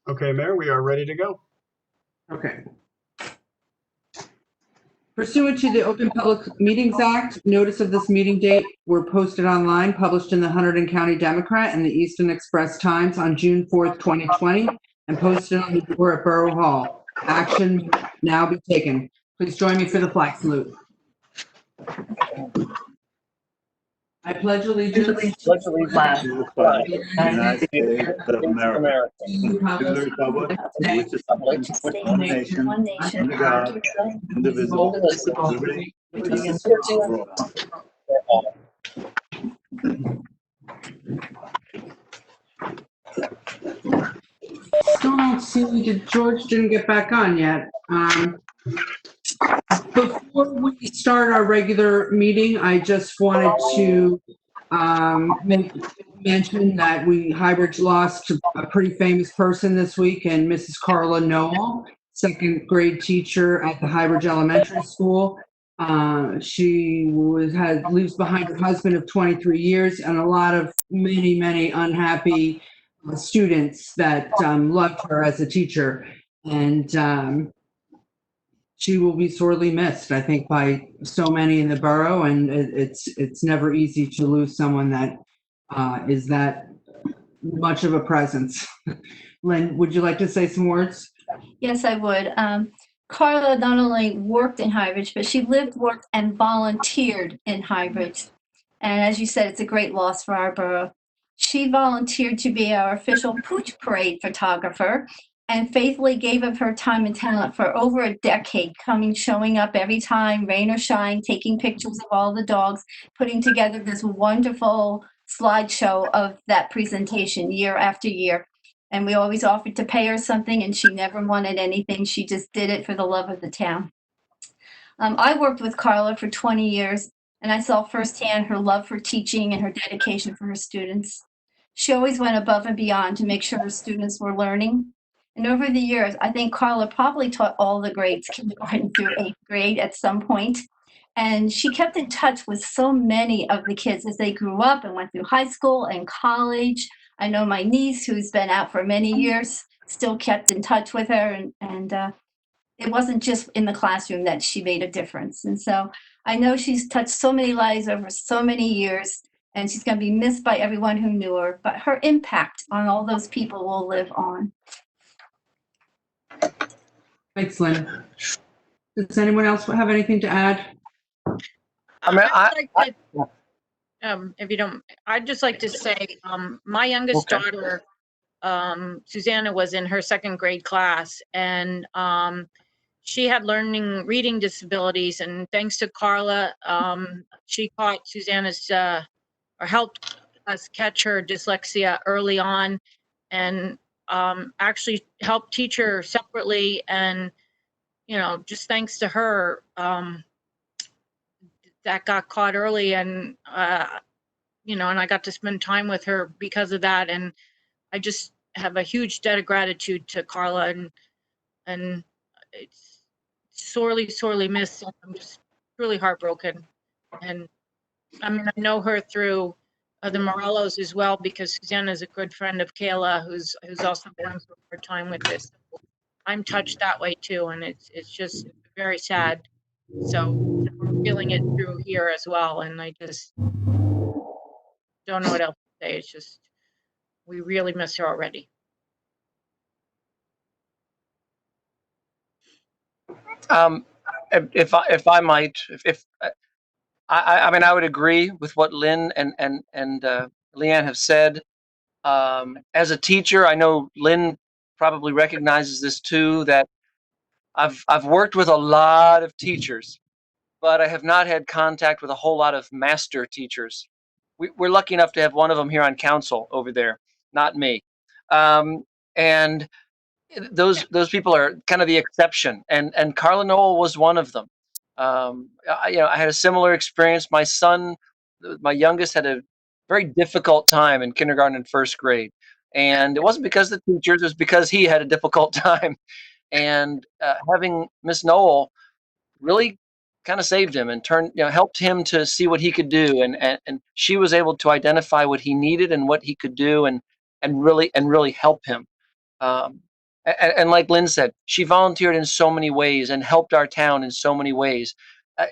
Okay, Mayor, we are ready to go. Okay. Pursuant to the Open Public Meetings Act, notice of this meeting date were posted online, published in the Hunterdon County Democrat and the Easton Express Times on June 4th, 2020, and posted on the door at Borough Hall. Action now be taken. Please join me for the flag salute. I pledge allegiance To the flag of the United States of America, to the republic for which it stands, one nation, under God, indivisible, with liberty and justice for all. Still don't see that George didn't get back on yet. Before we start our regular meeting, I just wanted to mention that Highbridge lost a pretty famous person this week, and Mrs. Carla Noel, second grade teacher at the Highbridge Elementary School. She leaves behind her husband of 23 years and a lot of many unhappy students that loved her as a teacher, and she will be sorely missed, I think, by so many in the borough, and it's never easy to lose someone that is that much of a presence. Lynn, would you like to say some words? Yes, I would. Carla not only worked in Highbridge, but she lived, worked, and volunteered in Highbridge. And as you said, it's a great loss for our borough. She volunteered to be our official Pooch Parade photographer and faithfully gave of her time and talent for over a decade, showing up every time, rain or shine, taking pictures of all the dogs, putting together this wonderful slideshow of that presentation year after year. And we always offered to pay her something, and she never wanted anything. She just did it for the love of the town. I worked with Carla for 20 years, and I saw firsthand her love for teaching and her dedication for her students. She always went above and beyond to make sure her students were learning. And over the years, I think Carla probably taught all the grades, kindergarten through 8th grade at some point. And she kept in touch with so many of the kids as they grew up and went through high school and college. I know my niece, who's been out for many years, still kept in touch with her. And it wasn't just in the classroom that she made a difference. And so I know she's touched so many lives over so many years, and she's going to be missed by everyone who knew her. But her impact on all those people will live on. Thanks, Lynn. Does anyone else have anything to add? If you don't, I'd just like to say, my youngest daughter, Susanna, was in her 2nd grade class, and she had reading disabilities, and thanks to Carla, she caught Susanna's, or helped us catch her dyslexia early on, and actually helped teach her separately, and just thanks to her, that got caught early, and and I got to spend time with her because of that, and I just have a huge debt of gratitude to Carla, and it's sorely missed. I'm just really heartbroken, and I mean, I know her through the Morellos as well, because Susanna is a good friend of Kayla, who's also going through her time with this. I'm touched that way too, and it's just very sad. So we're feeling it through here as well, and I just don't know what else to say. It's just, we really miss her already. If I might, I mean, I would agree with what Lynn and Leanne have said. As a teacher, I know Lynn probably recognizes this too, that I've worked with a lot of teachers, but I have not had contact with a whole lot of master teachers. We're lucky enough to have one of them here on council over there, not me. And those people are kind of the exception, and Carla Noel was one of them. I had a similar experience. My son, my youngest, had a very difficult time in kindergarten and 1st grade, and it wasn't because of the teachers; it was because he had a difficult time. And having Miss Noel really kind of saved him and helped him to see what he could do, and she was able to identify what he needed and what he could do, and really help him. And like Lynn said, she volunteered in so many ways and helped our town in so many ways.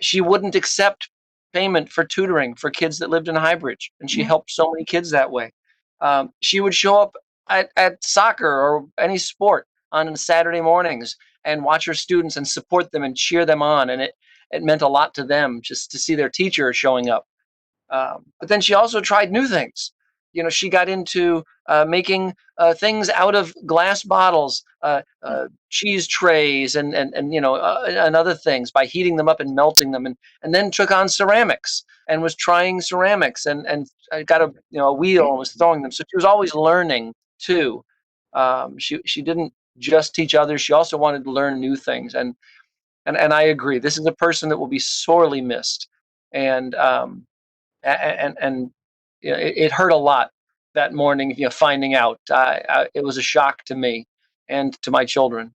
She wouldn't accept payment for tutoring for kids that lived in Highbridge, and she helped so many kids that way. She would show up at soccer or any sport on Saturday mornings and watch her students and support them and cheer them on, and it meant a lot to them just to see their teacher showing up. But then she also tried new things. She got into making things out of glass bottles, cheese trays, and other things by heating them up and melting them, and then took on ceramics and was trying ceramics and got a wheel and was throwing them. So she was always learning too. She didn't just teach others; she also wanted to learn new things. And I agree. This is a person that will be sorely missed. And and it hurt a lot that morning, finding out. It was a shock to me and to my children.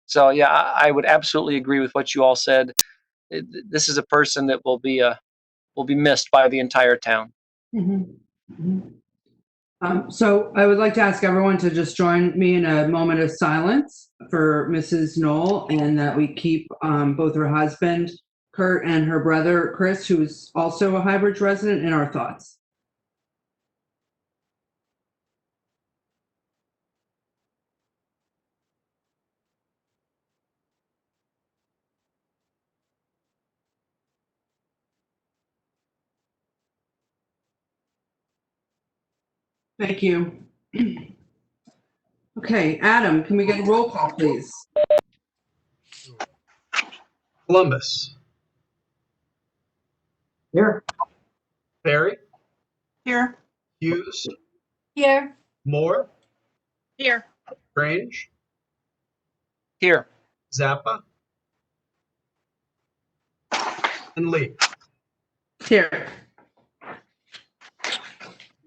So yeah, I would absolutely agree with what you all said. This is a person that will be missed by the entire town. Mhm. Mhm. So I would like to ask everyone to just join me in a moment of silence for Mrs. Knoll, and that we keep both her husband, Kurt, and her brother, Chris, who is also a Highbridge resident, in our thoughts. Thank you. Okay, Adam, can we get a roll call, please? Columbus. Here. Perry. Here. Hughes. Here. Moore. Here. Grange. Here. Zappa. And Lee. Here.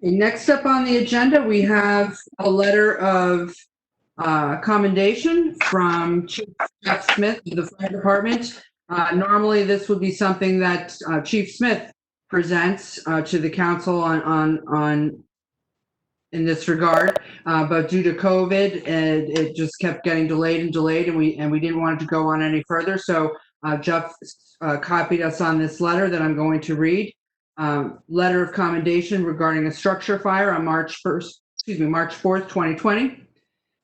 Next up on the agenda, we have a letter of commendation from Chief Jeff Smith of the Fire Department. Normally, this would be something that Chief Smith presents to the council on in this regard, but due to COVID, it just kept getting delayed, and we didn't want it to go on any further. So Jeff copied us on this letter that I'm going to read. Letter of commendation regarding a structure fire on March 4th, 2020.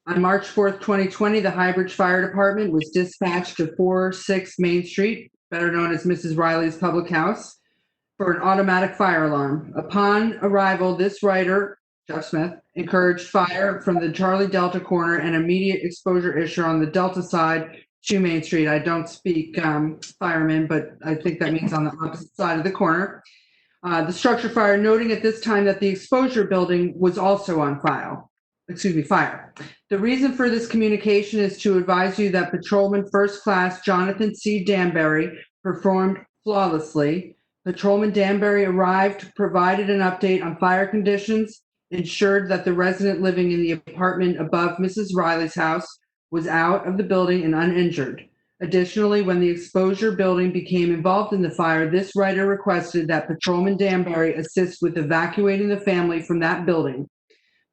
On March 4th, 2020, the Highbridge Fire Department was dispatched to 46 Main Street, better known as Mrs. Riley's Public House, for an automatic fire alarm. Upon arrival, this writer, Jeff Smith, encouraged fire from the Charlie Delta corner and immediate exposure issue on the Delta side to Main Street. I don't speak fireman, but I think that means on the opposite side of the corner. The structure fire noting at this time that the exposure building was also on fire. The reason for this communication is to advise you that Patrolman First Class Jonathan C. Danbury performed flawlessly. Patrolman Danbury arrived, provided an update on fire conditions, ensured that the resident living in the apartment above Mrs. Riley's house was out of the building and uninjured. Additionally, when the exposure building became involved in the fire, this writer requested that Patrolman Danbury assist with evacuating the family from that building.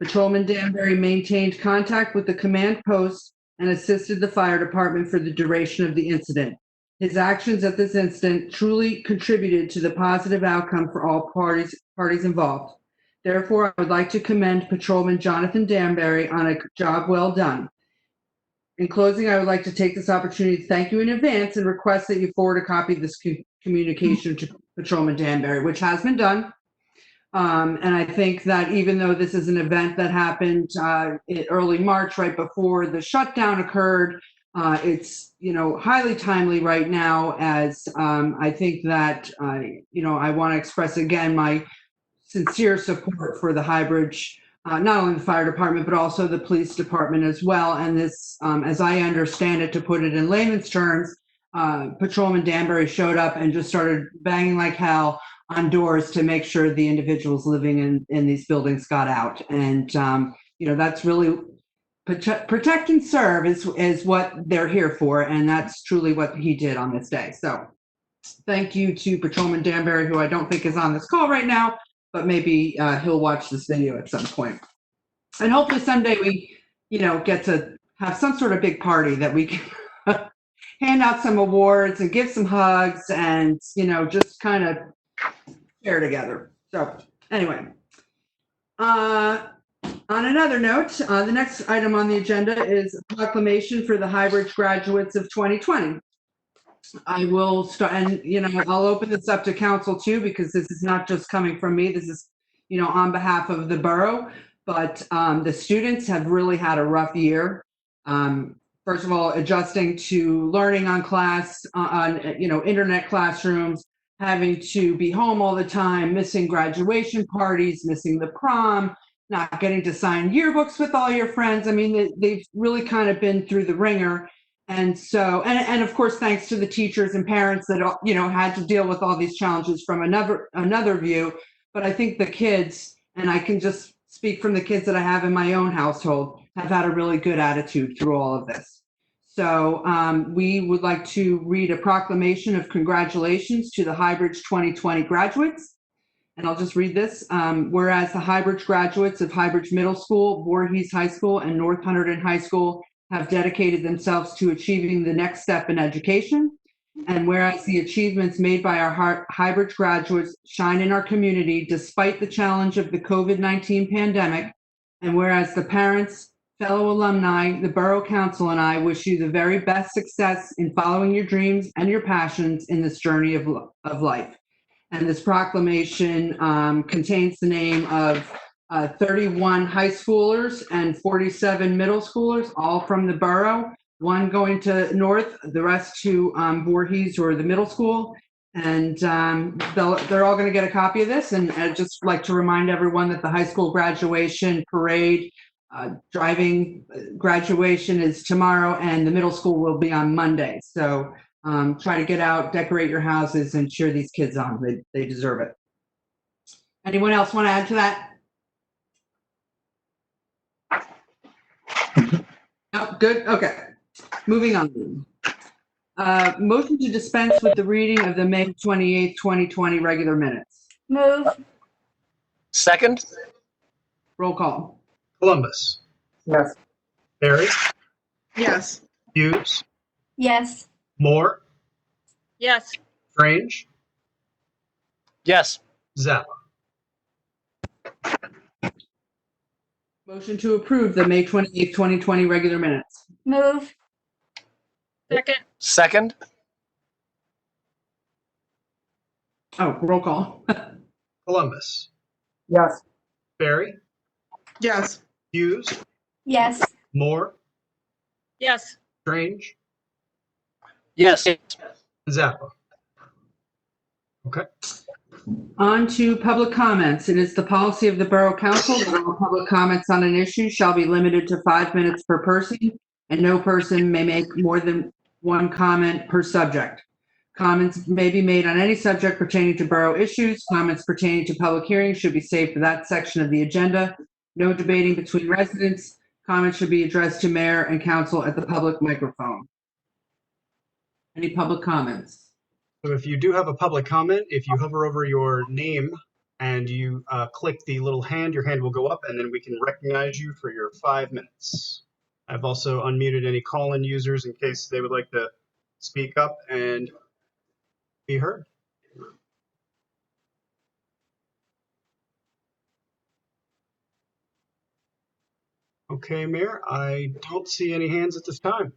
Patrolman Danbury maintained contact with the command post and assisted the fire department for the duration of the incident. His actions at this incident truly contributed to the positive outcome for all parties involved. Therefore, I would like to commend Patrolman Jonathan Danbury on a job well done. In closing, I would like to take this opportunity to thank you in advance and request that you forward a copy of this communication to Patrolman Danbury, which has been done. And I think that even though this is an event that happened in early March, right before the shutdown occurred, it's, highly timely right now, as I think that, I want to express again my sincere support for the Highbridge, not only the fire department, but also the police department as well. And this, as I understand it, to put it in layman's terms, Patrolman Danbury showed up and just started banging like hell on doors to make sure the individuals living in these buildings got out. And, that's really protect and serve is what they're here for. And that's truly what he did on this day. So thank you to Patrolman Danbury, who I don't think is on this call right now, but maybe he'll watch this video at some point. And hopefully someday we, get to have some sort of big party that we can hand out some awards and give some hugs and, just kind of share together. So anyway, on another note, the next item on the agenda is a proclamation for the Highbridge graduates of 2020. I will start, and I'll open this up to council too, because this is not just coming from me. This is, on behalf of the borough. But the students have really had a rough year. First of all, adjusting to learning on internet classrooms, having to be home all the time, missing graduation parties, missing the prom, not getting to sign yearbooks with all your friends. I mean, they've really kind of been through the ringer. And so, and of course, thanks to the teachers and parents that, had to deal with all these challenges from another view. But I think the kids, and I can just speak from the kids that I have in my own household, have had a really good attitude through all of this. So we would like to read a proclamation of congratulations to the Highbridge 2020 graduates. And I'll just read this. Whereas the Highbridge graduates of Highbridge Middle School, Voorhees High School, and North Hunterdon High School have dedicated themselves to achieving the next step in education. And whereas the achievements made by our Highbridge graduates shine in our community despite the challenge of the COVID-19 pandemic, and whereas the parents, fellow alumni, the Borough Council, and I wish you the very best success in following your dreams and your passions in this journey of life. And this proclamation contains the name of 31 high schoolers and 47 middle schoolers, all from the borough, one going to North, the rest to Voorhees or the middle school. And they're all going to get a copy of this. And I'd just like to remind everyone that the high school graduation parade, driving graduation is tomorrow, and the middle school will be on Monday. So try to get out, decorate your houses, and cheer these kids on. They deserve it. Anyone else want to add to that? No, good. Okay. Moving on. Motion to dispense with the reading of the May 28th, 2020 regular minutes. Move. Second? Roll call. Columbus. Yes. Barry. Yes. Hughes. Yes. Moore. Yes. Strange. Yes. Zappa. Motion to approve the May 28th, 2020 regular minutes. Move. Second. Second? Oh, roll call. Columbus. Yes. Barry. Yes. Hughes. Yes. Moore. Yes. Strange. Yes. Zappa. Okay. On to public comments. It is the policy of the Borough Council that all public comments on an issue shall be limited to 5 minutes per person, and no person may make more than one comment per subject. Comments may be made on any subject pertaining to borough issues. Comments pertaining to public hearings should be saved for that section of the agenda. No debating between residents. Comments should be addressed to mayor and council at the public microphone. Any public comments? So if you do have a public comment, if you hover over your name and you click the little hand, your hand will go up, and then we can recognize you for your 5 minutes. I've also unmuted any call-in users in case they would like to speak up and be heard. Okay, Mayor, I don't see any hands at this time.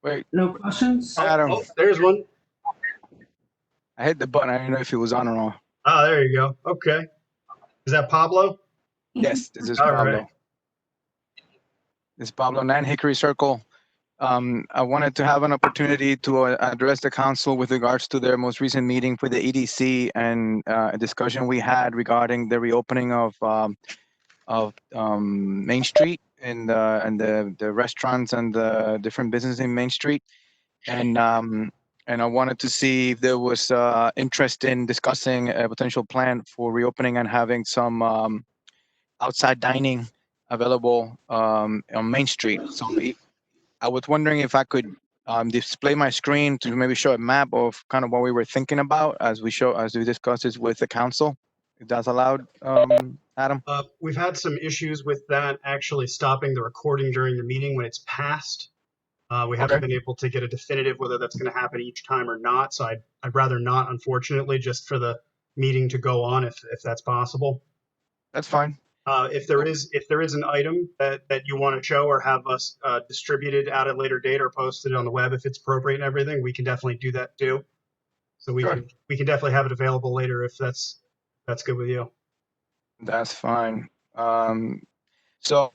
Wait, No questions? Adam, Oh, there's one. I hit the button. I didn't know if it was on or off. Ah, there you go. Okay. Is that Pablo? Yes, this is All Pablo. right. This is Pablo, 9 Hickory Circle. I wanted to have an opportunity to address the council with regards to their most recent meeting for the EDC and a discussion we had regarding the reopening of Main Street and the restaurants and the different businesses in Main Street. And I wanted to see if there was interest in discussing a potential plan for reopening and having some outside dining available on Main Street. So I was wondering if I could display my screen to maybe show a map of kind of what we were thinking about as we discuss this with the council. if that's allowed, Adam? We've had some issues with that actually stopping the recording during the meeting when it's passed. We haven't Okay. been able to get a definitive whether that's going to happen each time or not. So I'd rather not, unfortunately, just for the meeting to go on if that's possible. That's fine. If there is an item that you want to show or have us distributed at a later date or posted on the web if it's appropriate and everything, we can definitely do that too. So we Sure. can definitely have it available later if that's good with you. That's fine. So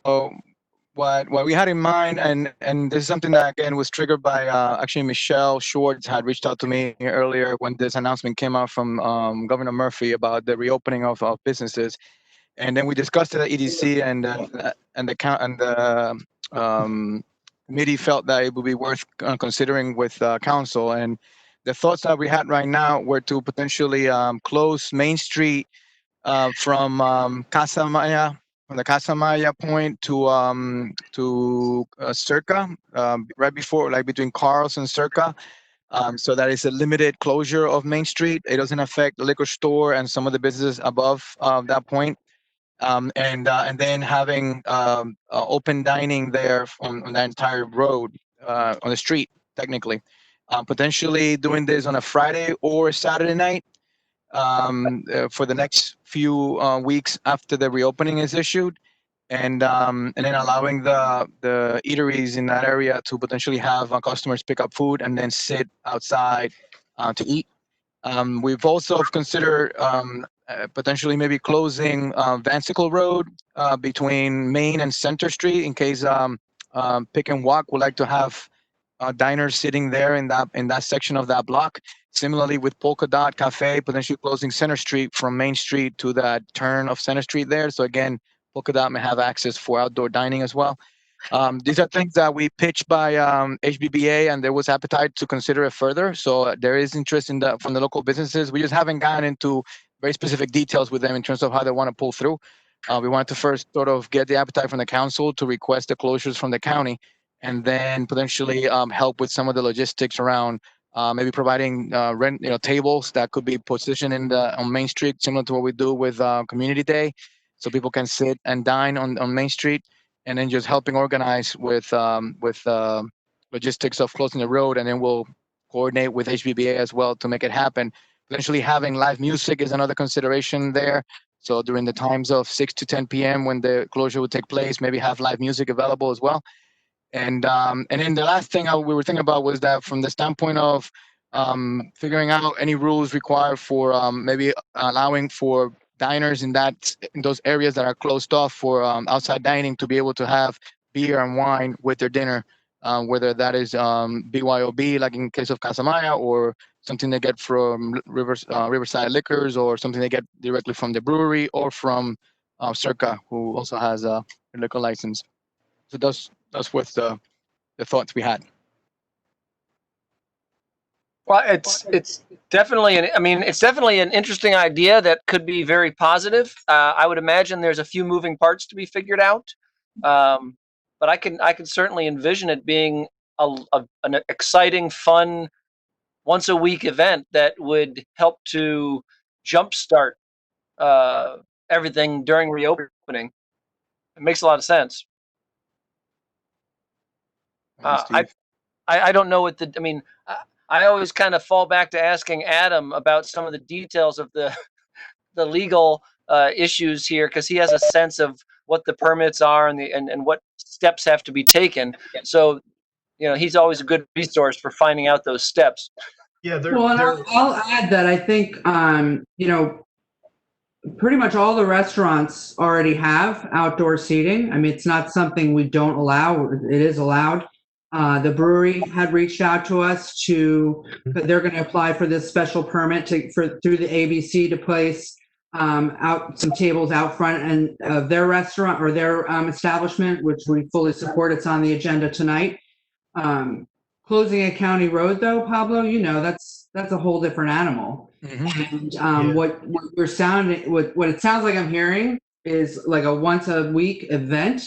what we had in mind, and this is something that again was triggered by actually Michelle Schwartz had reached out to me earlier when this announcement came out from Governor Murphy about the reopening of businesses, and then we discussed it at EDC, and the committee felt that it would be worth considering with council, and the thoughts that we had right now were to potentially close Main Street from Casa Maya, from the Casa Maya point to Circa, right before, like between Carl's and Circa. So that is a limited closure of Main Street. It doesn't affect the liquor store and some of the businesses above that point. And then having open dining there on that entire road, on the street, technically. Potentially doing this on a Friday or Saturday night for the next few weeks after the reopening is issued, and then allowing the eateries in that area to potentially have customers pick up food and then sit outside to eat. We've also considered potentially maybe closing Vansicle Road between Main and Center Street in case Pick and Walk would like to have diners sitting there in that section of that block. Similarly with Polka Dot Cafe, potentially closing Center Street from Main Street to that turn of Center Street there. So again, Polka Dot may have access for outdoor dining as well. These are things that we pitched by HBBA, and there was appetite to consider it further. So there is interest from the local businesses. We just haven't gotten into very specific details with them in terms of how they want to pull through. We wanted to first sort of get the appetite from the council to request the closures from the county, and then potentially help with some of the logistics around maybe providing tables that could be positioned on Main Street, similar to what we do with Community Day, so people can sit and dine on Main Street. And then just helping organize with logistics of closing the road, and then we'll coordinate with HBBA as well to make it happen. Potentially having live music is another consideration there. So during the times of 6 to 10 p.m. when the closure would take place, maybe have live music available as well. And then the last thing we were thinking about was that from the standpoint of figuring out any rules required for maybe allowing for diners in those areas that are closed off for outside dining to be able to have beer and wine with their dinner, whether that is BYOB, like in case of Casamaya, or something they get from Riverside Liquors, or something they get directly from the brewery, or from Circa, who also has a liquor license. So that's what the thoughts we had. Well, it's definitely it's definitely an interesting idea that could be very positive. I would imagine there's a few moving parts to be figured out, but I can certainly envision it being an exciting, fun, once a week event that would help to jumpstart everything during reopening. It makes a lot of sense. I don't know what I always kind of fall back to asking Adam about some of the details of the legal issues here, because he has a sense of what the permits are and what steps have to be taken. So, he's always a good resource for finding out those steps. Yeah, I'll add that I think pretty much all the restaurants already have outdoor seating. I mean, it's not something we don't allow. It is allowed. The brewery had reached out to us they're going to apply for this special permit through the ABC to place out some tables out front and of their restaurant or their establishment, which we fully support. It's on the agenda tonight. Closing a county road, though, Pablo, that's a whole different animal. Mm-hmm. And what it sounds like I'm hearing is like a once a week event.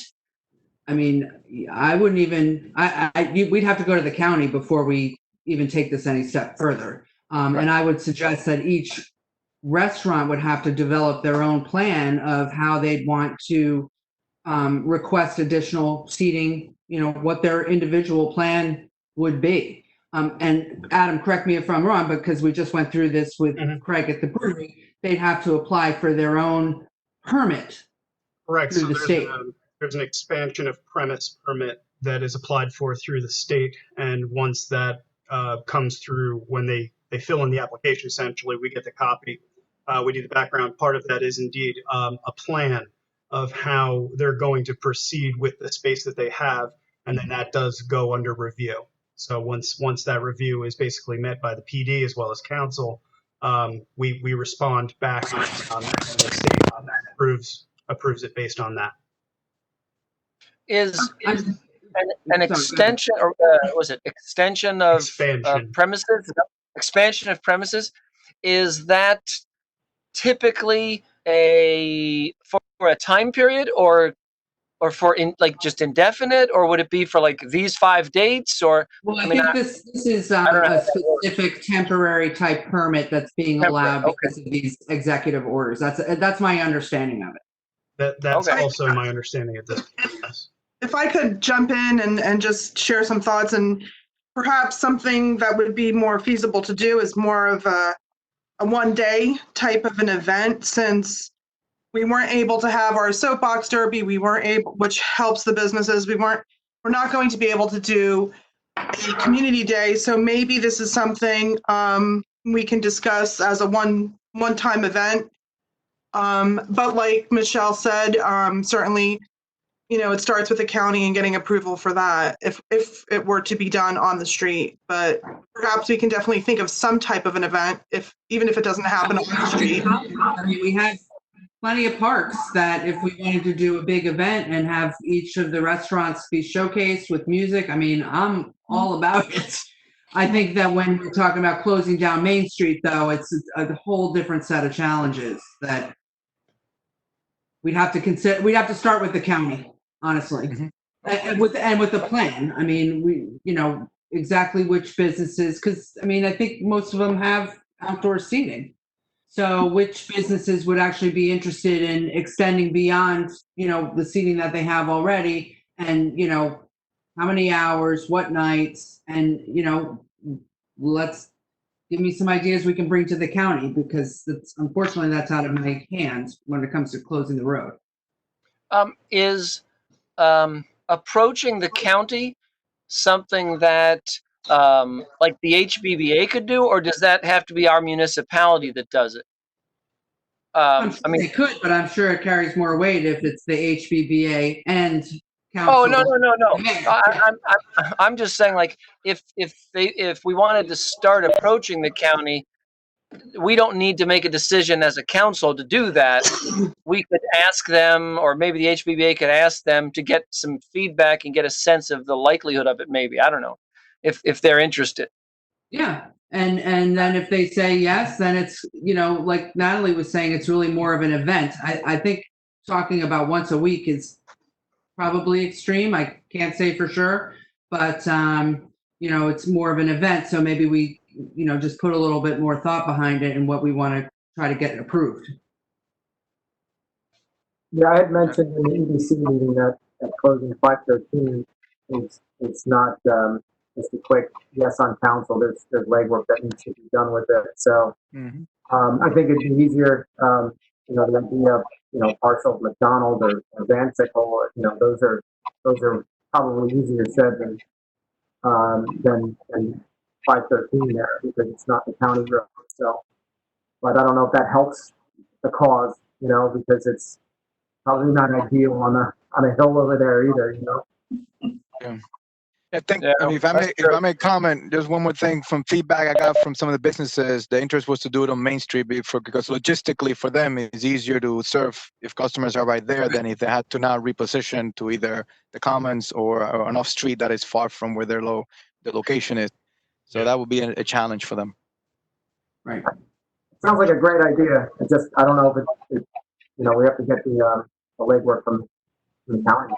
I mean, I wouldn't even. We'd have to go to the county before we even take this any step further. Right. And I would suggest that each restaurant would have to develop their own plan of how they'd want to request additional seating, what their individual plan would be. And Adam, correct me if I'm wrong, because we just went through this with Mhm. Craig at the brewery, they'd have to apply for their own permit Correct. through So the state. there's an expansion of premise permit that is applied for through the state, and once that comes through, when they fill in the application, essentially, we get the copy. We do the background. Part of that is indeed a plan of how they're going to proceed with the space that they have, and then that does go under review. So once that review is basically met by the PD as well as council, we respond back, and the state approves it based on that. Is I'm- an extension, or was it extension of Expansion. premises? Expansion of premises, is that typically for a time period, or for just indefinite, or would it be for like these 5 dates, or Well, I I mean, think this is don't know how a that works. specific temporary type permit that's being Temporary, allowed because of these executive orders. That's my understanding of it. That's Okay. also my understanding at this point. Yes. If I could jump in and just share some thoughts, and perhaps something that would be more feasible to do is more of a one-day type of an event, since we weren't able to have our soapbox derby, which helps the businesses. We're not going to be able to do a community day. So maybe this is something we can discuss as a one-time event. But like Michelle said, certainly, it starts with the county and getting approval for that if it were to be done on the street. But perhaps we can definitely think of some type of an event, even if it doesn't happen on the street. I mean, we have plenty of parks that if we wanted to do a big event and have each of the restaurants be showcased with music, I mean, I'm all about it. I think that when we're talking about closing down Main Street, though, it's a whole different set of challenges that we'd have to consider. We'd have to start with the county, honestly, Mhm. and with the plan. I mean, exactly which businesses, because I mean, I think most of them have outdoor seating. So which businesses would actually be interested in extending beyond, the seating that they have already, and, how many hours, what nights, and, let's give me some ideas we can bring to the county, because unfortunately that's out of my hands when it comes to closing the road. is approaching the county something that like the HBBA could do, or does that have to be our municipality that does it? I'm sure I mean, they could, but I'm sure it carries more weight if it's the HBBA and oh, council. no. I'm just saying, like, if we wanted to start approaching the county, we don't need to make a decision as a council to do that. We could ask them, or maybe the HBBA could ask them to get some feedback and get a sense of the likelihood of it. Maybe, I don't know, if they're interested. Yeah. And then if they say yes, then it's, like Natalie was saying, it's really more of an event. I think talking about once a week is probably extreme. I can't say for sure, but it's more of an event. So maybe we, just put a little bit more thought behind it and what we want to try to get approved. Yeah, I had mentioned in the EDC meeting that closing 513 it's not just a quick yes on council. There's legwork that needs to be done with it. So Mhm. I think it'd be easier, the idea of partial of McDonald's or Van Sickle, or those are probably easier said than 513 there, because it's not the county road. So, but I don't know if that helps the cause, because it's probably not ideal on a hill over there either, I think, Yeah, I mean, if that's I may comment, just one more thing from feedback I got from some of the businesses, the interest was to do it on Main Street because logistically for them, it's easier to serve if customers are right there than if they had to now reposition to either the Commons or an off street that is far from where the location is. So Yeah. that would be a challenge for them. Right. Sounds like a great idea. It just, I don't know if it's we have to get the legwork from the county.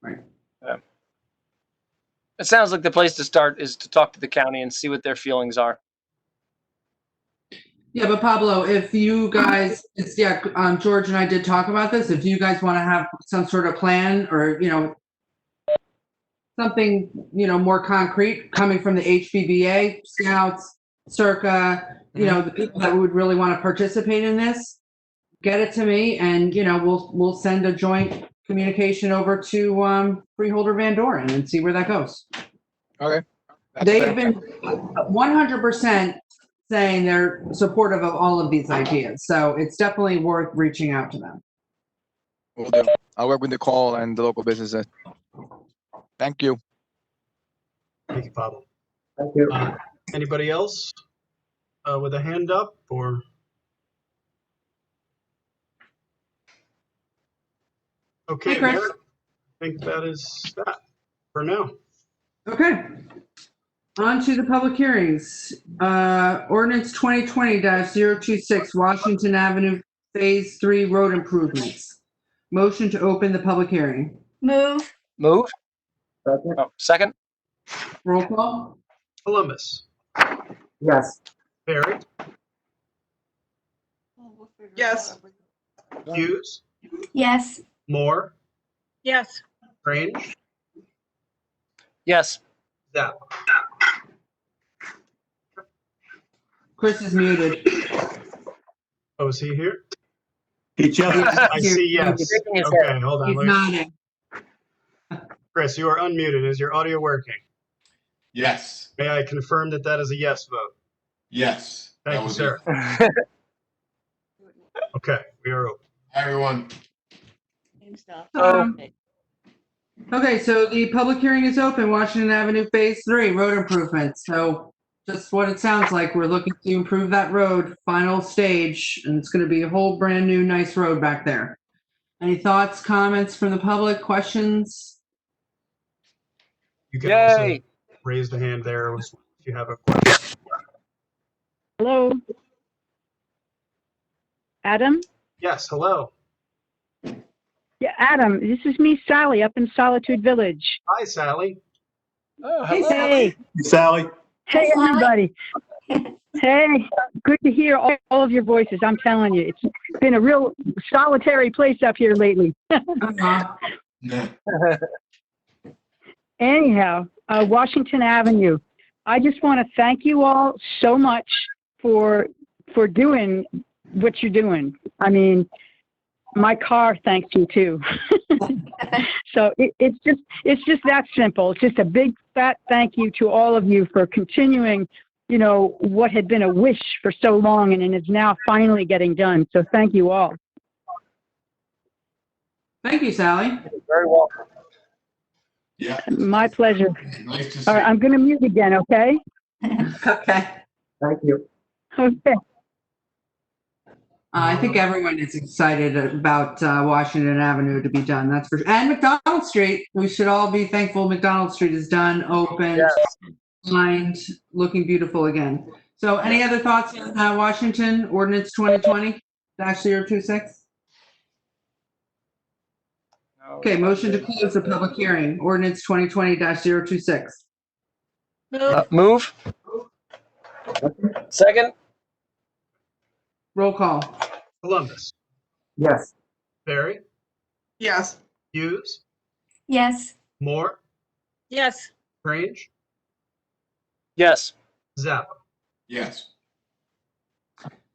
Right. It sounds like the place to start is to talk to the county and see what their feelings are. Yeah, but Pablo, if you guys, George and I did talk about this. If you guys want to have some sort of plan or, something, more concrete coming from the HBBA, Scouts, Circa, the people that would really want to participate in this, get it to me and, we'll send a joint communication over to Freeholder Van Doren and see where that goes. Okay. That's They've fair. been 100% saying they're supportive of all of these ideas. So it's definitely worth reaching out to them. Will do. I'll work with the call and the local businesses. Thank you. Thank you, Pablo. Thank you. Anybody else with a hand up or? Okay, Hey, Chris. Mayor, I think that is that for now. Okay. On to the public hearings. Ordinance 2020-026, Washington Avenue Phase 3 road improvements. Motion to open the public hearing. Move. Move. Second? Oh, second. Roll call. Columbus, Yes. Barry, Yes. Hughes, Yes. Moore, Yes. Grange, Yes. Zappa. Chris is muted. Oh, is he here? He just, I see yes. Shaking his head. Okay, hold on. He's Let me- nodding. Chris, you are unmuted. Is your audio working? Yes, May I confirm that that is a yes vote? yes. Thank that you, was sir. it. Okay, we are open. Hi, everyone. Oh. Okay, so the public hearing is open, Washington Avenue Phase 3 road improvements. So just what it sounds like, we're looking to improve that road, final stage, and it's going to be a whole brand new nice road back there. Any thoughts, comments from the public, questions? You can also Yay. raise the hand there if you have a question. Hello? Adam? Yes, hello. Yeah, Adam, this is me, Sally, up in Solitude Village. Hi, Sally. Oh, Hey, hello. Hey, Sally, hey, Sally. everybody. Hey, good to hear all of your voices. I'm telling you, it's been a real solitary place up here lately. Uh-huh. Yeah. Anyhow, Washington Avenue. I just want to thank you all so much for doing what you're doing. I mean, my car thanks you too. So it's just that simple. It's just a big fat thank you to all of you for continuing, what had been a wish for so long and is now finally getting done. So thank you all. Thank you, Sally. Very welcome. Yeah. My pleasure. Nice to see All right, you. I'm going to mute again, okay? Okay. Thank you. Okay. I think everyone is excited about Washington Avenue to be done. That's for sure. And McDonald Street. We should all be thankful McDonald Street is done, open, Yes. lined, looking beautiful again. So any other thoughts on Washington Ordinance 2020-026? Okay, motion to close the public hearing. Ordinance 2020-026. Move. Second. Roll call. Columbus, Yes. Barry, Yes. Hughes, Yes. Moore, Yes. Grange, Yes. Zappa. Yes,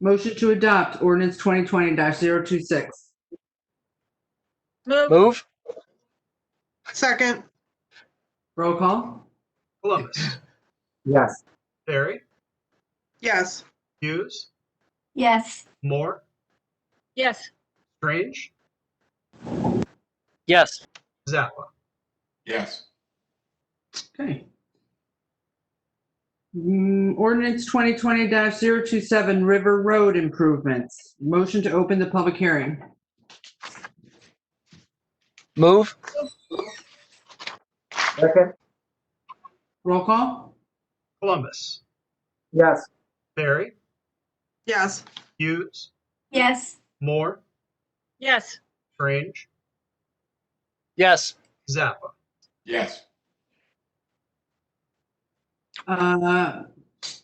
Motion to adopt Ordinance 2020-026. Move. Second. Roll call. Columbus, Yes. Barry, Yes. Hughes, Yes. Moore, Yes. Grange, Yes. Zappa. yes. Okay. Ordinance 2020-027 River Road improvements. Motion to open the public hearing. Move. Second? Roll call. Columbus, Yes. Barry, Yes. Hughes, Yes. Moore, Yes. Grange, Yes. Zappa. Yes,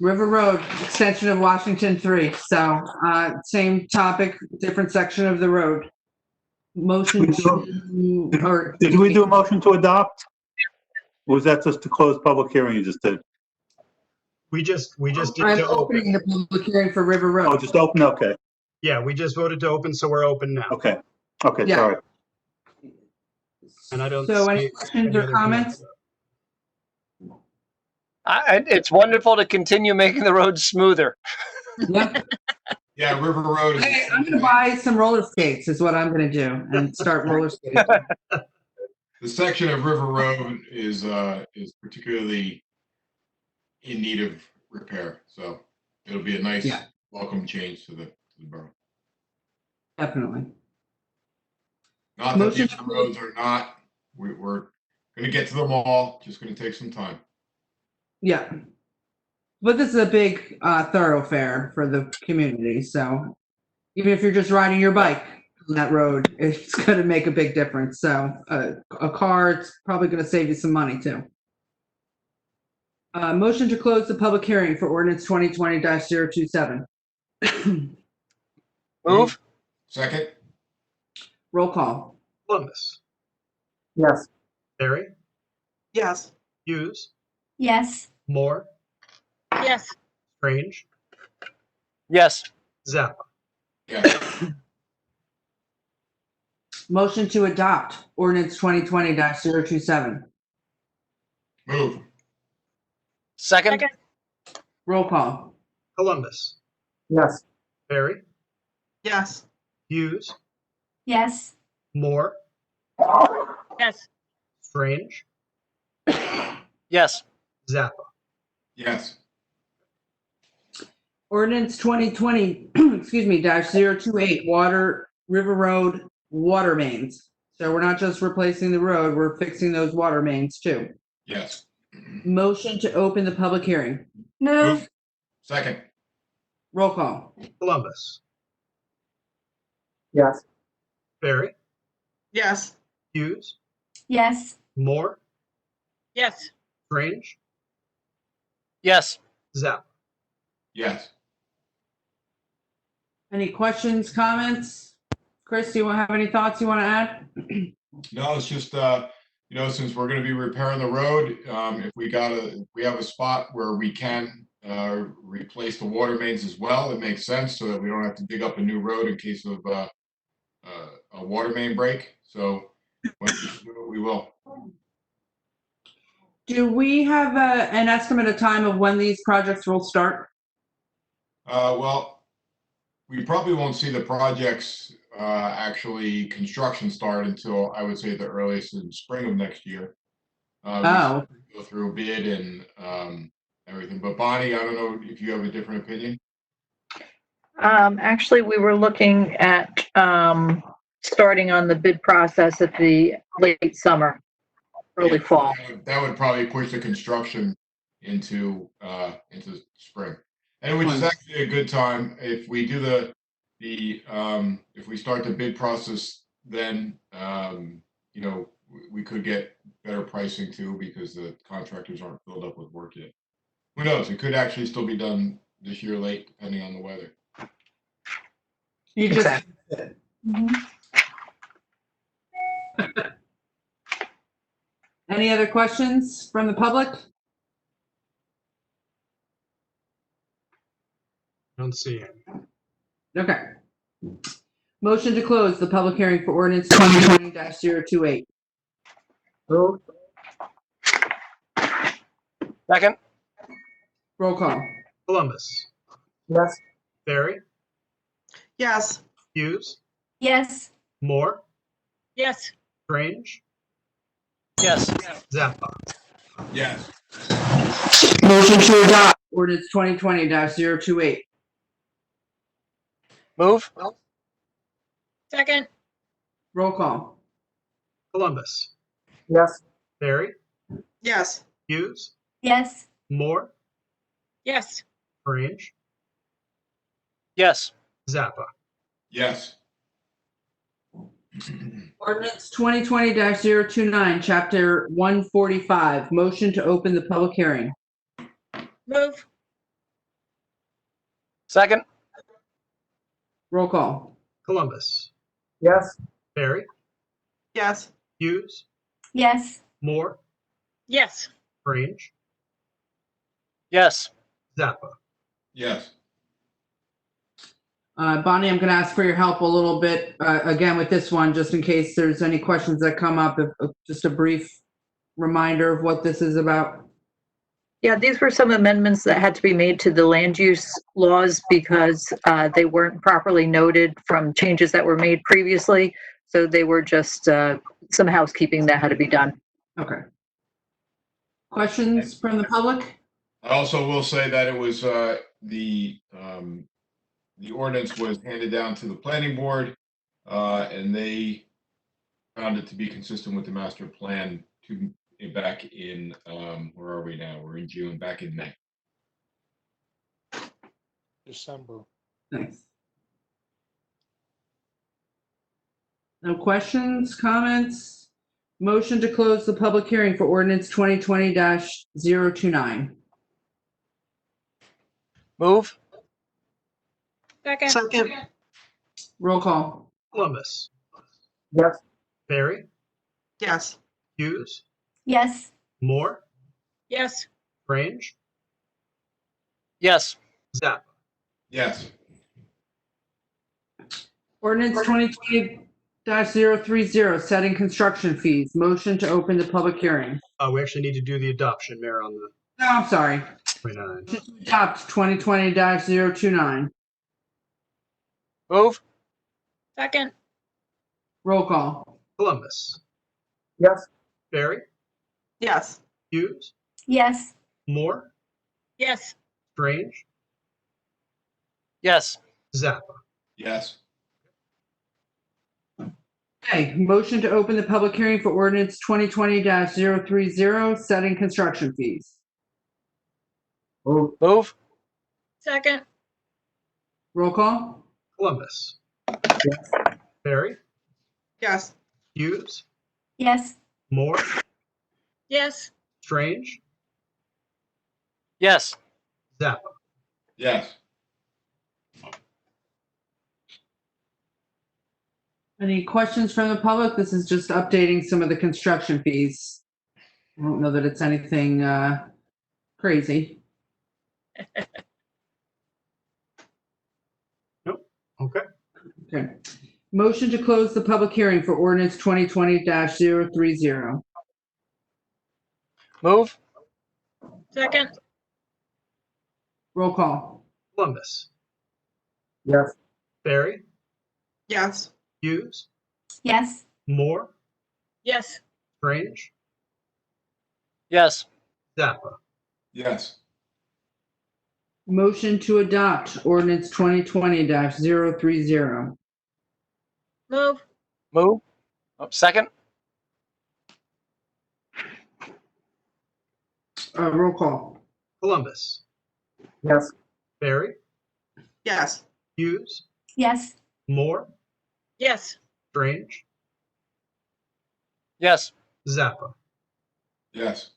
River Road, extension of Washington 3. So, same topic, different section of the road. Motion to, or. Did we do a motion to adopt? Or was that just to close public hearing you just did? We just did I'm to opening open. the public hearing for River Oh, Road. just open, okay, Yeah, we just voted to open, so we're open now. okay, Yeah. sorry. And I don't So any see questions any or other comments? hands up. It's wonderful to continue making the roads smoother. Yeah. Yeah, River Road is. Hey, I'm gonna buy some roller skates is what I'm gonna do and start roller skating. The section of River Road is particularly in need of repair, so it'll be a nice Yeah. welcome change to the borough. Definitely. Not that Motion the other roads are not, we're gonna get to them all, just gonna take some time. Yeah. But this is a big thoroughfare for the community, so even if you're just riding your bike on that road, it's gonna make a big difference. So a car, it's probably gonna save you some money too. Motion to close the public hearing for ordinance 2020-027. Move? Second? Roll call. Columbus, Yes. Barry, Yes. Hughes, Yes. Moore, Yes. Strange, Yes. Zappa. Yes. Motion to adopt ordinance 2020-027. Move. Second? Roll call. Columbus, Yes. Barry, Yes. Hughes, Yes. Moore, Yes. Strange, Yes. Zappa. Yes. Ordinance 2020, excuse me, -028, River Road water mains. So we're not just replacing the road, we're fixing those water mains too. Yes. Motion to open the public hearing. Move. Second? Roll call. Columbus, Yes. Barry, Yes. Hughes, Yes. Moore, Yes. Strange, Yes. Zappa. Yes. Any questions, comments? Chris, do you have any thoughts you want to add? No, it's just, since we're gonna be repairing the road, if we have a spot where we can, replace the water mains as well, it makes sense so that we don't have to dig up a new road in case of, a water main break. So when we do it, we will. Do we have an estimate of time of when these projects will start? Well, we probably won't see the projects, actually construction start until I would say the earliest in spring of next year. Oh, Go through a bid and, everything. But Bonnie, I don't know if you have a different opinion. Actually, we were looking at starting on the bid process at the late summer, early Yeah, fall. that would probably push the construction into spring. And which is actually a good time if we do if we start the bid process, then, we could get better pricing too because the contractors aren't filled up with work yet. Who knows? It could actually still be done this year late, depending on the weather. you just, Mhm. any other questions from the public? Don't see any. Okay. Motion to close the public hearing for ordinance 2020-028. Move. Second? Roll call. Columbus, Yes. Barry, Yes. Hughes, Yes. Moore, Yes. Strange, Yes. Zappa. Yes. Motion to adopt ordinance 2020-028. Move? Second. Roll call. Columbus, Yes. Barry, Yes. Hughes, Yes. Moore, Yes. Strange, Yes. Zappa. Yes. Ordinance 2020-029, chapter 145. Motion to open the public hearing. Move. Second? Roll call. Columbus, Yes. Barry, Yes. Hughes, Yes. Moore, Yes. Strange, Yes. Zappa. Yes. Bonnie, I'm going to ask for your help a little bit again with this one, just in case there's any questions that come up. Just a brief reminder of what this is about. Yeah, these were some amendments that had to be made to the land use laws because they weren't properly noted from changes that were made previously. So they were just some housekeeping that had to be done. Okay. Questions from the public? I also will say that it was, the ordinance was handed down to the planning board, and they found it to be consistent with the master plan back in, where are we now? We're in June, back in May. December. Thanks. No questions, comments? Motion to close the public hearing for ordinance 2020-029. Move? Second. Second. Roll call. Columbus, Yes. Barry, Yes. Hughes, Yes. Moore, Yes. Strange, Yes. Zappa. Yes. Ordinance 2020-030, setting construction fees. Motion to open the public hearing. We actually need to do the adoption, Mayor, on the No, I'm sorry. 29. Adopt 2020-029. Move? Second. Roll call. Columbus, Yes. Barry, Yes. Hughes, Yes. Moore, Yes. Strange, Yes. Zappa. Yes. Okay, motion to open the public hearing for ordinance 2020-030, setting construction fees. Move. Move? Second. Roll call. Columbus, Yes. Barry, Yes. Hughes, Yes. Moore, Yes. Strange, Yes. Zappa. Yes. Any questions from the public? This is just updating some of the construction fees. I don't know that it's anything crazy. Okay. Okay. Motion to close the public hearing for ordinance 2020-030. Move? Second. Roll call. Columbus, Yes. Barry, Yes. Hughes, Yes. Moore, Yes. Strange, Yes. Zappa. Yes. Motion to adopt ordinance 2020-030. Move. Move? Oh, second? Roll call. Columbus, Yes. Barry, Yes. Hughes, Yes. Moore, Yes. Strange, Yes. Zappa. Yes.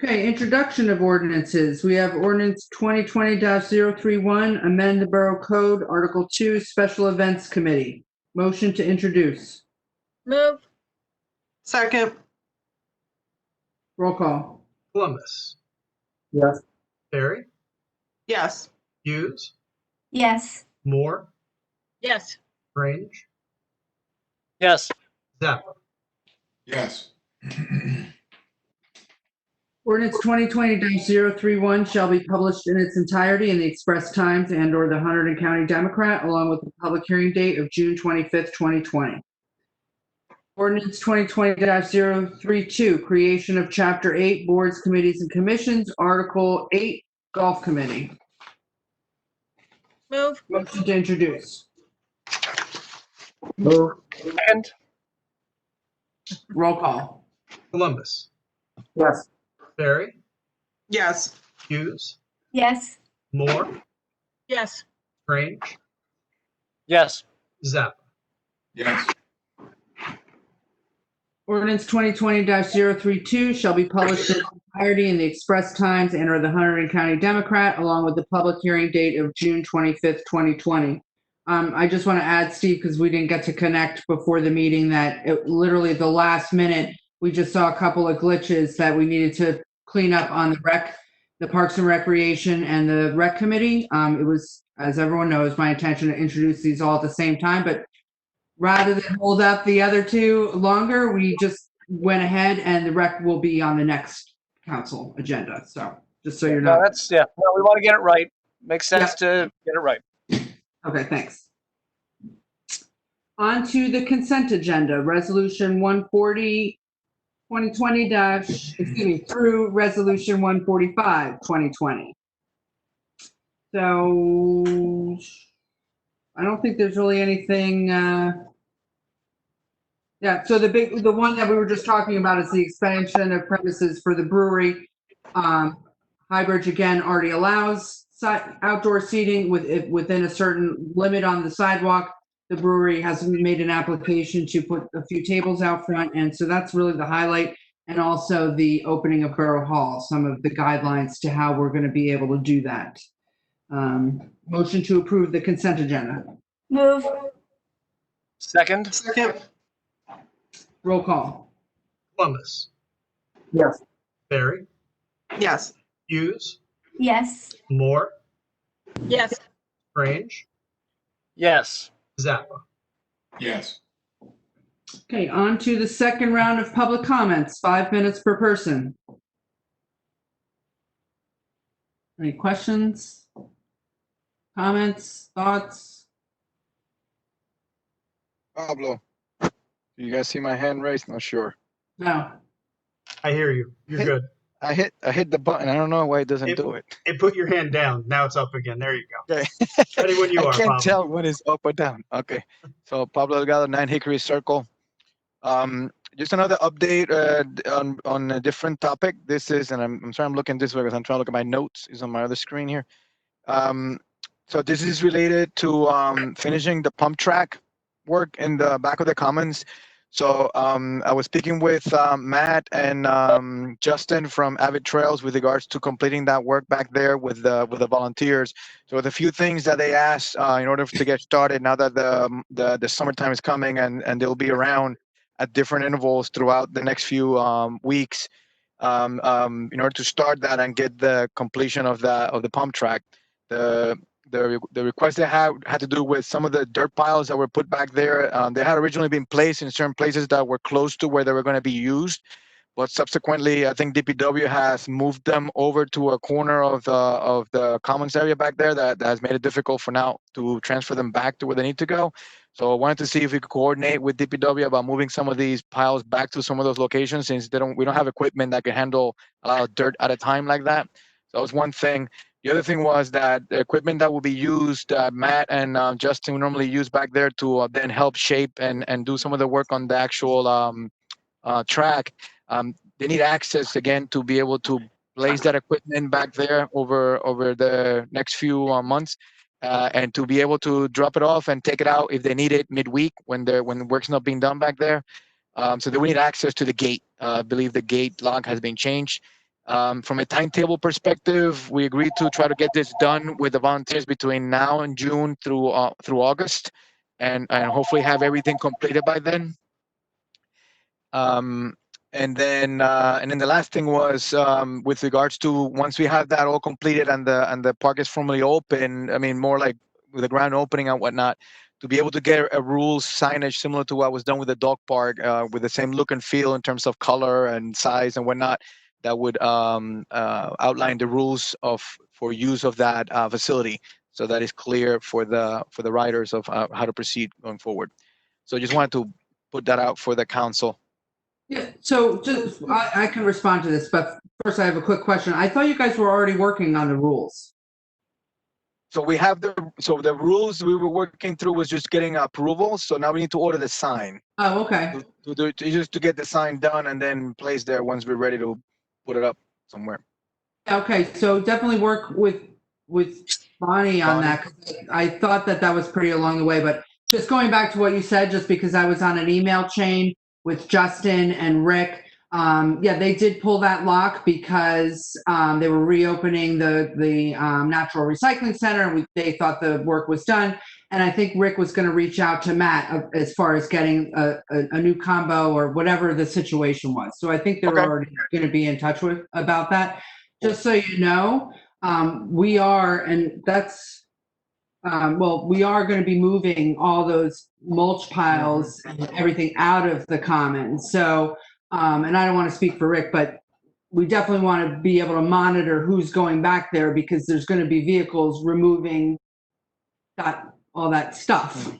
Okay, introduction of ordinances. We have ordinance 2020-031, amend the Borough Code, Article 2, Special Events Committee. Motion to introduce. Move. Second. Roll call. Columbus, Yes. Barry, Yes. Hughes, Yes. Moore, Yes. Strange, Yes. Zappa. Yes. Ordinance 2020-031 shall be published in its entirety in the Express Times and/or the Hunterdon County Democrat, along with the public hearing date of June 25th, 2020. Ordinance 2020-032, creation of Chapter 8, Boards, Committees, and Commissions, Article 8, Golf Committee. Move. Motion to introduce. Move. Second? Roll call. Columbus, Yes. Barry, Yes. Hughes, Yes. Moore, Yes. Strange, Yes. Zappa. Yes. Ordinance 2020-032 shall be published in its entirety in the Express Times and or the Hunterdon County Democrat, along with the public hearing date of June 25th, 2020. I just want to add, Steve, because we didn't get to connect before the meeting, that literally at the last minute, we just saw a couple of glitches that we needed to clean up on the Parks and Recreation and the Rec Committee. It was, as everyone knows, my intention to introduce these all at the same time, but rather than hold up the other two longer, we just went ahead, and the Rec will be on the next council agenda. So just so you're No, not. that's, yeah, no, we want to get it right. Makes sense to get it right. Okay, thanks. On to the consent agenda, resolution 140, 2020 through resolution 145, 2020. So I don't think there's really anything, yeah, so the one that we were just talking about is the expansion of premises for the brewery. Highbridge, again, already allows outdoor seating within a certain limit on the sidewalk. The brewery has made an application to put a few tables out front, and so that's really the highlight. And also the opening of Borough Hall, some of the guidelines to how we're going to be able to do that. Motion to approve the consent agenda. Move. Second? Second. Roll call. Columbus, Yes. Barry, Yes. Hughes, Yes. Moore, Yes. Strange, Yes. Zappa. Yes. Okay, on to the second round of public comments, 5 minutes per person. Any questions? Comments, thoughts? Pablo, do you guys see my hand raised? Not sure. No. I hear you. You're good. I hit the button. I don't know why it doesn't do it. It put your hand down. Now it's up again. There you go. Okay. Ready when you I are, can't Pablo. tell when it's up or down. Okay. So Pablo Delgado, 9 Hickory Circle. Just another update on a different topic. This is, and I'm sorry I'm looking this way because I'm trying to look at my notes. It's on my other screen here. So this is related to finishing the Pumptrack work in the back of the Commons. So I was speaking with Matt and Justin from Avid Trails with regards to completing that work back there with the volunteers. So with a few things that they asked in order to get started now that the summertime is coming and they'll be around at different intervals throughout the next few weeks in order to start that and get the completion of the Pumptrack. The request they had to do with some of the dirt piles that were put back there. They had originally been placed in certain places that were close to where they were going to be used, but subsequently, I think DPW has moved them over to a corner of the commons area back there that has made it difficult for now to transfer them back to where they need to go. So I wanted to see if we could coordinate with DPW about moving some of these piles back to some of those locations, since we don't have equipment that can handle a lot of dirt at a time like that. So that was one thing. The other thing was that the equipment that will be used, Matt and Justin normally use back there to then help shape and do some of the work on the actual track. They need access again to be able to place that equipment back there over the next few months, and to be able to drop it off and take it out if they need it midweek when the work's not being done back there. So they will need access to the gate. I believe the gate lock has been changed. From a timetable perspective, we agreed to try to get this done with the volunteers between now and June through August, and hopefully have everything completed by then. And then the last thing was with regards to once we have that all completed and the park is formally open. I mean, more like with the grand opening and whatnot, to be able to get a rules signage similar to what was done with the dog park, with the same look and feel in terms of color and size and whatnot, that would outline the rules for use of that facility, so that is clear for the riders of how to proceed going forward. So I just wanted to put that out for the council. Yeah, so just I can respond to this, but first I have a quick question. I thought you guys were already working on the rules. So we have the rules we were working through was just getting approval. So now we need to order the sign. Oh, okay. To get the sign done and then place there once we're ready to put it up somewhere. Okay, so definitely work with Bonnie on that. 'Cause I thought that was pretty along the way, but just going back to what you said, just because I was on an email chain with Justin and Rick, Yeah, they did pull that lock because they were reopening the natural recycling center. And they thought the work was done. And I think Rick was going to reach out to Matt as far as getting a new combo or whatever the situation was. So I think they're Okay. already going to be in touch with about that. Just so you know, we are, and that's, we are going to be moving all those mulch piles and everything out of the commons. So, and I don't want to speak for Rick, but we definitely want to be able to monitor who's going back there because there's going to be vehicles removing all that stuff.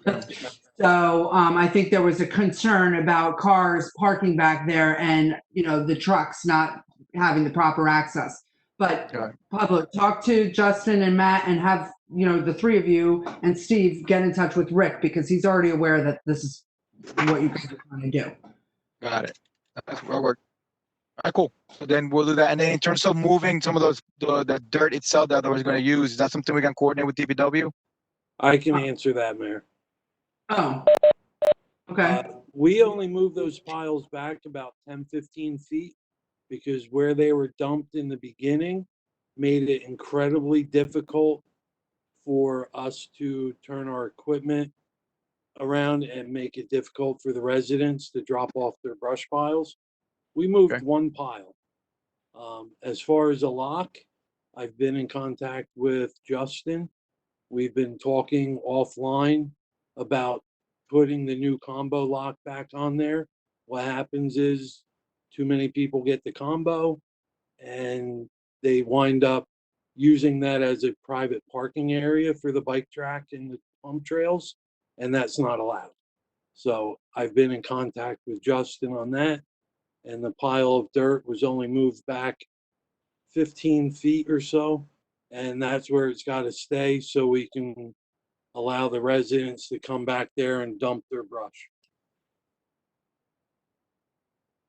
So I think there was a concern about cars parking back there and, the trucks not having the proper access. But public, talk to Justin and Matt and have, the three of you and Steve get in touch with Rick because he's already aware that this is what you guys are trying to do. Got it. That's where we're. All right, cool. So then we'll do that. And then in terms of moving some of those, the dirt itself that I was going to use, is that something we can coordinate with DPW? I can answer that, Mayor. Oh, okay. We only moved those piles back about 10, 15 feet because where they were dumped in the beginning made it incredibly difficult for us to turn our equipment around and make it difficult for the residents to drop off their brush piles. We moved one pile. As far as a lock, I've been in contact with Justin. We've been talking offline about putting the new combo lock back on there. What happens is too many people get the combo and they wind up using that as a private parking area for the bike track and the pump trails, and that's not allowed. So I've been in contact with Justin on that, and the pile of dirt was only moved back 15 feet or so, and that's where it's got to stay so we can allow the residents to come back there and dump their brush.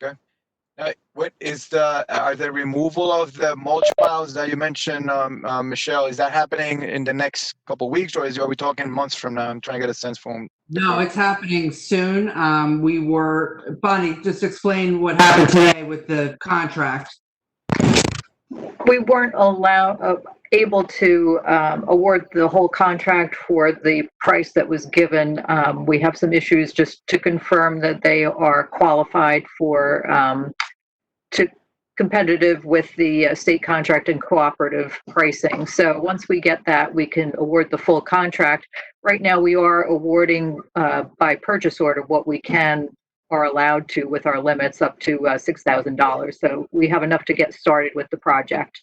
Okay. What is are the removal of the mulch piles that you mentioned, Michelle, is that happening in the next couple of weeks or are we talking months from now? I'm trying to get a sense from. No, it's happening soon. Bonnie, just explain what happened today with the contract. We weren't able to award the whole contract for the price that was given. We have some issues just to confirm that they are qualified for competitive with the state contract and cooperative pricing. So once we get that, we can award the full contract. Right now, we are awarding by purchase order what we are allowed to with our limits up to $6,000. So we have enough to get started with the project.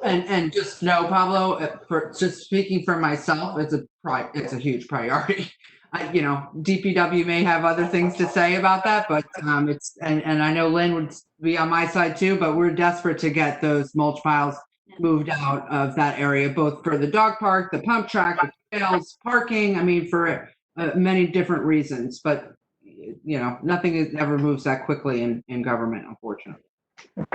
And just know, Pablo, for just speaking for myself, it's a huge priority. DPW may have other things to say about that, but it's and I know Lynn would be on my side too, but we're desperate to get those mulch piles moved out of that area, both for the dog park, the pump track, the trails, parking. I mean, for many different reasons, but nothing ever moves that quickly in government, unfortunately.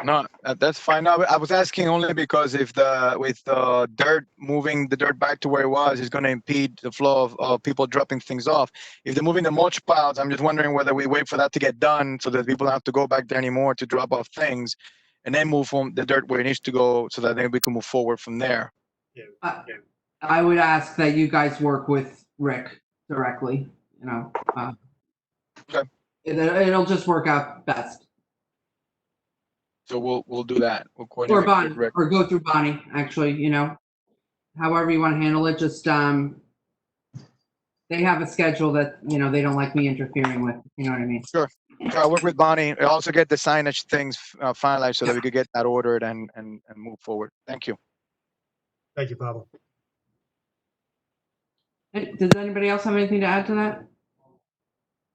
No, that's fine. No, I was asking only because with the dirt, moving the dirt back to where it was is going to impede the flow of people dropping things off. If they're moving the mulch piles, I'm just wondering whether we wait for that to get done so that people don't have to go back there anymore to drop off things and then move from the dirt where it needs to go so that then we can move forward from there. I would ask that you guys work with Rick directly, Okay. It'll just work out best. So we'll do that. We'll coordinate Or Bonnie, with Rick. or go through Bonnie, actually, however you want to handle it, just, they have a schedule that, they don't like me interfering with, you know what I mean? Sure. I'll work with Bonnie. I'll also get the signage things finalized so that we could get that ordered and move forward. Thank you. Thank you, Pablo. Does anybody else have anything to add to that?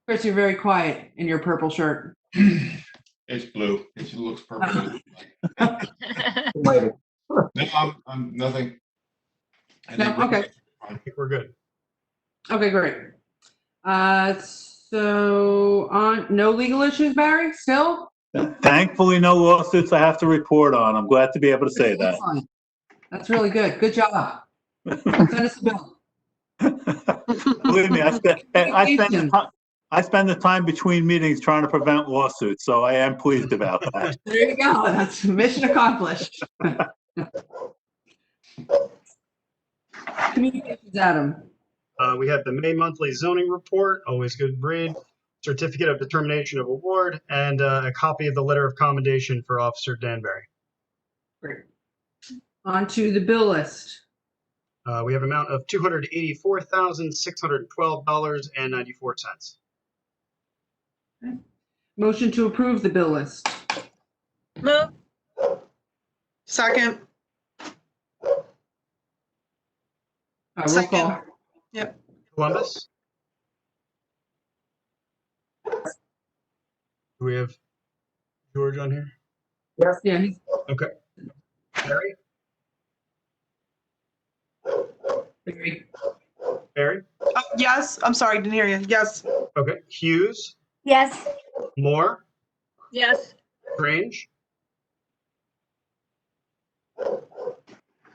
Chris, you're very quiet in your purple shirt. It's blue. It looks purple. Waiting. No, I'm nothing. No, okay. I think we're good. Okay, great. So on no legal issues, Barry, still? Thankfully, no lawsuits I have to report on. I'm glad to be able to say that. Excellent. That's really good. Good job. Send us a bill. Believe me, I spend the time between meetings trying to prevent lawsuits, so I am pleased about that. There you go. That's mission accomplished. Communications, Adam. We have the May monthly zoning report, always good read, certificate of determination of award, and a copy of the letter of commendation for Officer Danbury. Great. On to the bill list. We have amount of $284,612.94. Motion to approve the bill list. Move. Second. Roll call. Yep. Columbus? Do we have George on here? Yes. Yeah, he's Okay. Barry? very. Barry? Yes, I'm sorry, didn't hear you. Yes. Okay. Hughes? Yes. Moore? Yes. Strange? Say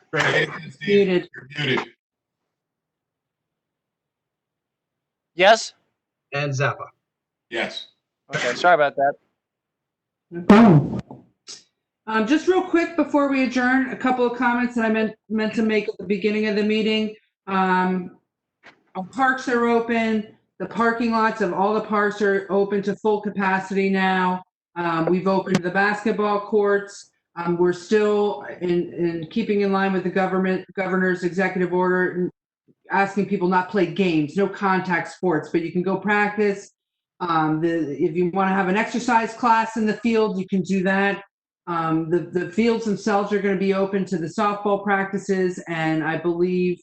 Strange. it again, Steve. Muted. You're muted. Yes? And Zappa. Yes. Okay, sorry about that. Just real quick before we adjourn, a couple of comments that I meant to make at the beginning of the meeting. Our parks are open. The parking lots of all the parks are open to full capacity now. We've opened the basketball courts. We're still in keeping in line with the governor's executive order, asking people not play games, no contact sports, but you can go practice. If you want to have an exercise class in the field, you can do that. The fields themselves are going to be open to the softball practices, and I believe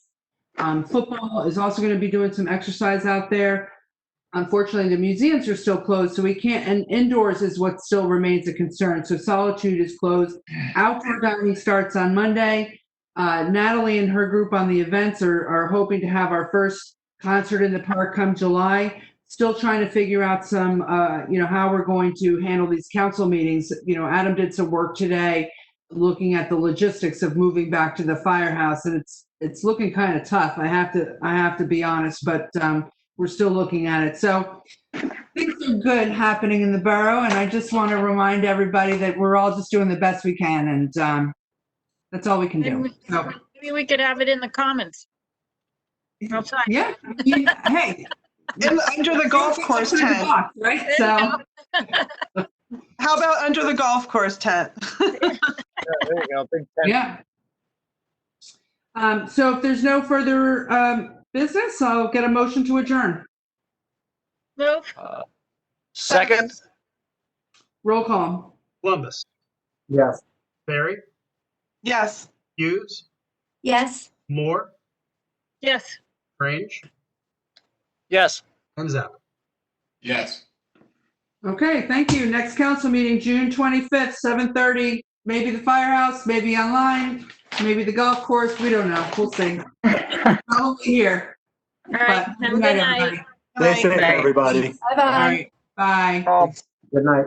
football is also going to be doing some exercise out there. Unfortunately, the museums are still closed, so we can't, and indoors is what still remains a concern. So Solitude is closed. Outdoor dining starts on Monday. Natalie and her group on the events are hoping to have our first concert in the park come July. Still trying to figure out some, how we're going to handle these council meetings. Adam did some work today looking at the logistics of moving back to the firehouse, and it's looking kind of tough. I have to be honest, but we're still looking at it. So things are good happening in the borough, and I just want to remind everybody that we're all just doing the best we can, and that's all we can do. So, Maybe we could have it in the comments. Outside. yeah, hey. Under the golf course tent. Right? So. How about under the golf course tent? Yeah, there you go. Big tent. Yeah. So if there's no further business, I'll get a motion to adjourn. Move. Second? Roll call. Columbus? Yes. Barry? Yes. Hughes? Yes. Moore? Yes. Strange? Yes. And Zappa. Yes. Okay, thank you. Next council meeting, June 25th, 7:30. Maybe the firehouse, maybe online, maybe the golf course. We don't know. We'll see. Probably here. All right. But Have a good night. everybody. Stay safe, everybody. Bye-bye. All right. Bye. Oh. Good night.